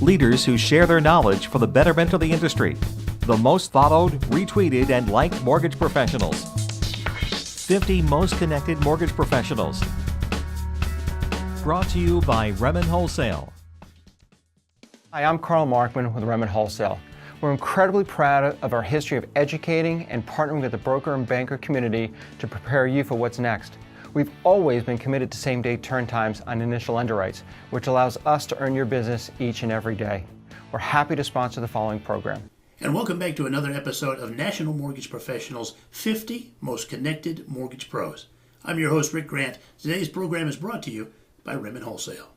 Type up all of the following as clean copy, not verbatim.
Leaders who share their knowledge for the betterment of the industry. The most followed, retweeted, and liked mortgage professionals. 50 most connected mortgage professionals. Brought to you by Remen Wholesale. Hi, I'm Carl Markman with Remen Wholesale. We're incredibly proud of our history of educating and partnering with the broker and banker community to prepare you for what's next. We've always been committed to same-day turn times on initial underwrites, which allows us to earn your business each and every day. We're happy to sponsor the following program. And welcome back to another episode of National Mortgage Professionals' 50 Most Connected Mortgage Pros. I'm your host, Rick Grant. Today's program is brought to you by Remen Wholesale.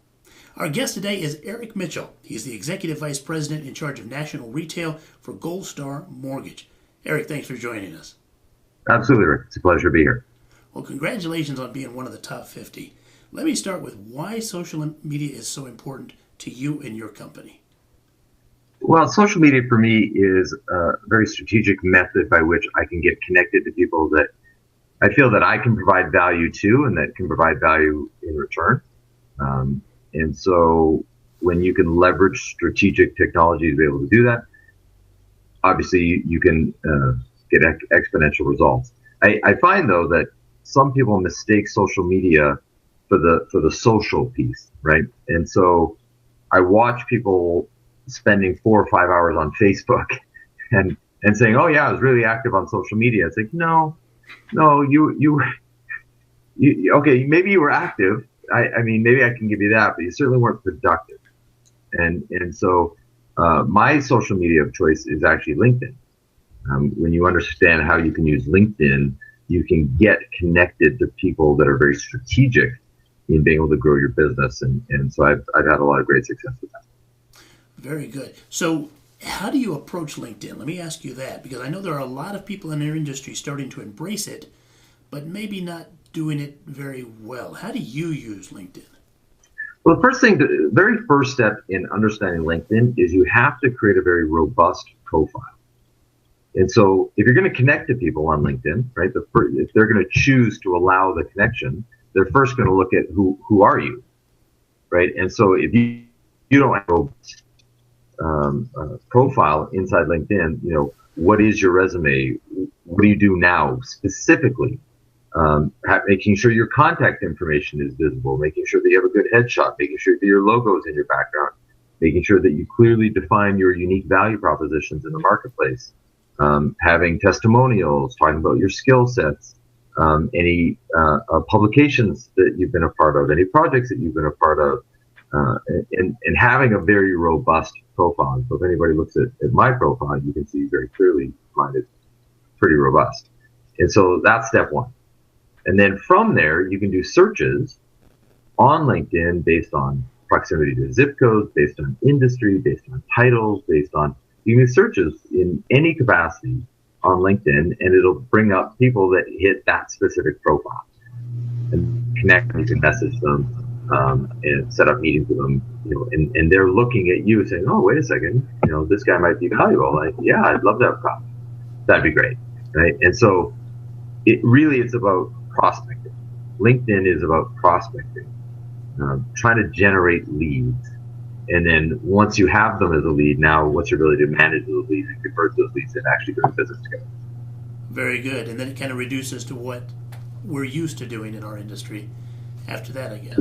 Our guest today is Eric Mitchell. He's the Executive Vice President in charge of National Retail for Gold Star Mortgage. Eric, thanks for joining us. Absolutely, Rick. It's a pleasure to be here. Well, congratulations on being one of the top 50. Let me start with why social media is so important to you and your company. Well, social media for me is a very strategic method by which I can get connected to people that I feel that I can provide value to and that can provide value in return. And so when you can leverage strategic technology to be able to do that, obviously you can get exponential results. I find, though, that some people mistake social media for the social piece, right? And so I watch people spending 4 or 5 hours on Facebook and saying, "Oh yeah, I was really active on social media." It's like, no, you okay, maybe you were active. I mean, maybe I can give you that, but you certainly weren't productive. And so my social media of choice is actually LinkedIn. When you understand how you can use LinkedIn, you can get connected to people that are very strategic in being able to grow your business. And so I've had a lot of great success with that. Very good. So how do you approach LinkedIn? Let me ask you that, because I know there are a lot of people in our industry starting to embrace it, but maybe not doing it very well. How do you use LinkedIn? Well, the very first step in understanding LinkedIn is you have to create a very robust profile. And so if you're going to connect to people on LinkedIn, right, if they're going to choose to allow the connection, they're first going to look at who are you, right? And so if you don't have a profile inside LinkedIn, what is your resume? What do you do now specifically? Making sure your contact information is visible, making sure that you have a good headshot, making sure that your logo is in your background, making sure that you clearly define your unique value propositions in the marketplace. Having testimonials, talking about your skill sets, any publications that you've been a part of, any projects that you've been a part of, and having a very robust profile. So if anybody looks at my profile, you can see very clearly mine is pretty robust. And so that's step one. And then from there, you can do searches on LinkedIn based on proximity to zip codes, based on industry, based on titles, you can do searches in any capacity on LinkedIn, and it'll bring up people that hit that specific profile and connect. You can message them and set up meetings with them, and they're looking at you saying, "Oh, wait a second, this guy might be valuable. Yeah, I'd love to have a copy. That'd be great, right?" And so it's about prospecting. LinkedIn is about prospecting, trying to generate leads. And then once you have them as a lead, now what's your ability to manage those leads and convert those leads and actually do business together? Very good. And then it kind of reduces to what we're used to doing in our industry after that, I guess.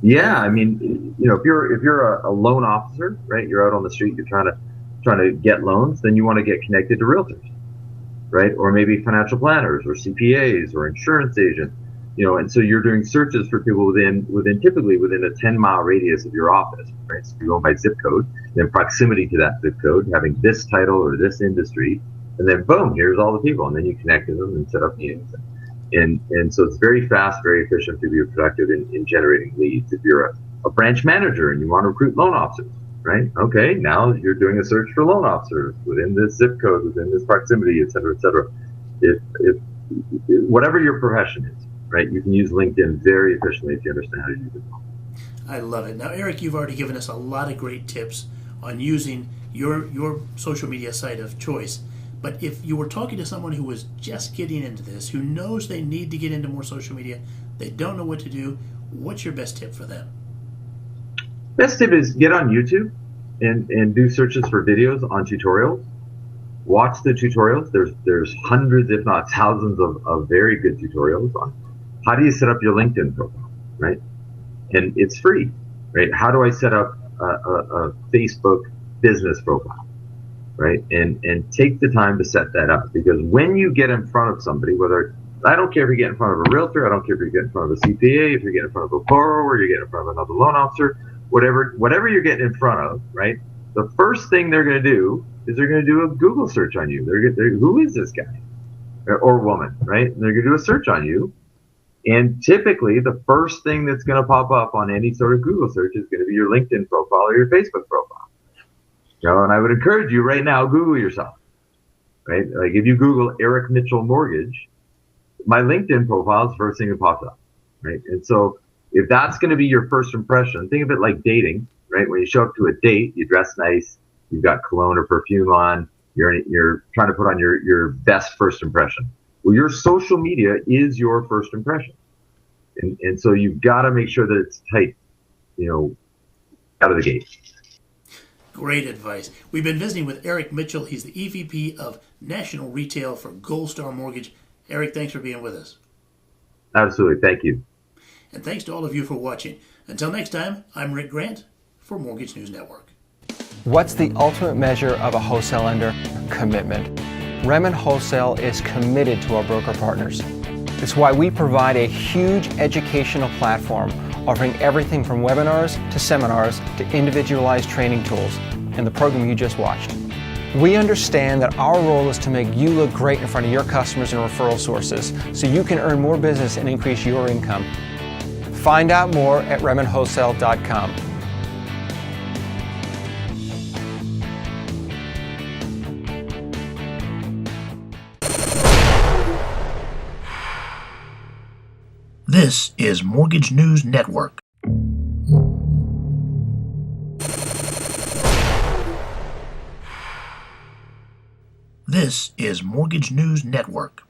Yeah. I mean, if you're a loan officer, right, you're out on the street, you're trying to get loans, then you want to get connected to realtors, right? Or maybe financial planners or CPAs or insurance agents. And so you're doing searches for people typically within a 10-mile radius of your office, right? So you're going by zip code, then proximity to that zip code, having this title or this industry, and then boom, here's all the people, and then you connect with them and set up meetings. And so it's very fast, very efficient to be productive in generating leads. If you're a branch manager and you want to recruit loan officers, right? Okay, now you're doing a search for loan officers within this zip code, within this proximity, et cetera, et cetera. If whatever your profession is, right, you can use LinkedIn very efficiently if you understand how to use it. I love it. Now, Eric, you've already given us a lot of great tips on using your social media site of choice. But if you were talking to someone who was just getting into this, who knows they need to get into more social media, they don't know what to do, what's your best tip for them? Best tip is get on YouTube and do searches for videos on tutorials. Watch the tutorials. There's hundreds, if not thousands, of very good tutorials on how do you set up your LinkedIn profile, right? And it's free, right? How do I set up a Facebook business profile, right? And take the time to set that up, because when you get in front of somebody, whether I don't care if you get in front of a realtor, I don't care if you get in front of a CPA, if you get in front of a borrower, you get in front of another loan officer, whatever you're getting in front of, right? The first thing they're going to do is they're going to do a Google search on you. Who is this guy or woman, right? And they're going to do a search on you. And typically, the first thing that's going to pop up on any sort of Google search is going to be your LinkedIn profile or your Facebook profile. And I would encourage you right now, Google yourself, right? Like if you Google Eric Mitchell Mortgage, my LinkedIn profile is the first thing that pops up, right? And so if that's going to be your first impression, think of it like dating, right? When you show up to a date, you dress nice, you've got cologne or perfume on, you're trying to put on your best first impression. Well, your social media is your first impression. And so you've got to make sure that it's tight, out of the gate. Great advice. We've been visiting with Eric Mitchell. He's the EVP of National Retail for Gold Star Mortgage. Eric, thanks for being with us. Absolutely. Thank you. And thanks to all of you for watching. Until next time, I'm Rick Grant for Mortgage News Network. What's the ultimate measure of a wholesale lender? Commitment. Remen Wholesale is committed to our broker partners. It's why we provide a huge educational platform offering everything from webinars to seminars to individualized training tools in the program you just watched. We understand that our role is to make you look great in front of your customers and referral sources so you can earn more business and increase your income. Find out more at RemenWholesale.com. This is Mortgage News Network. This is Mortgage News Network.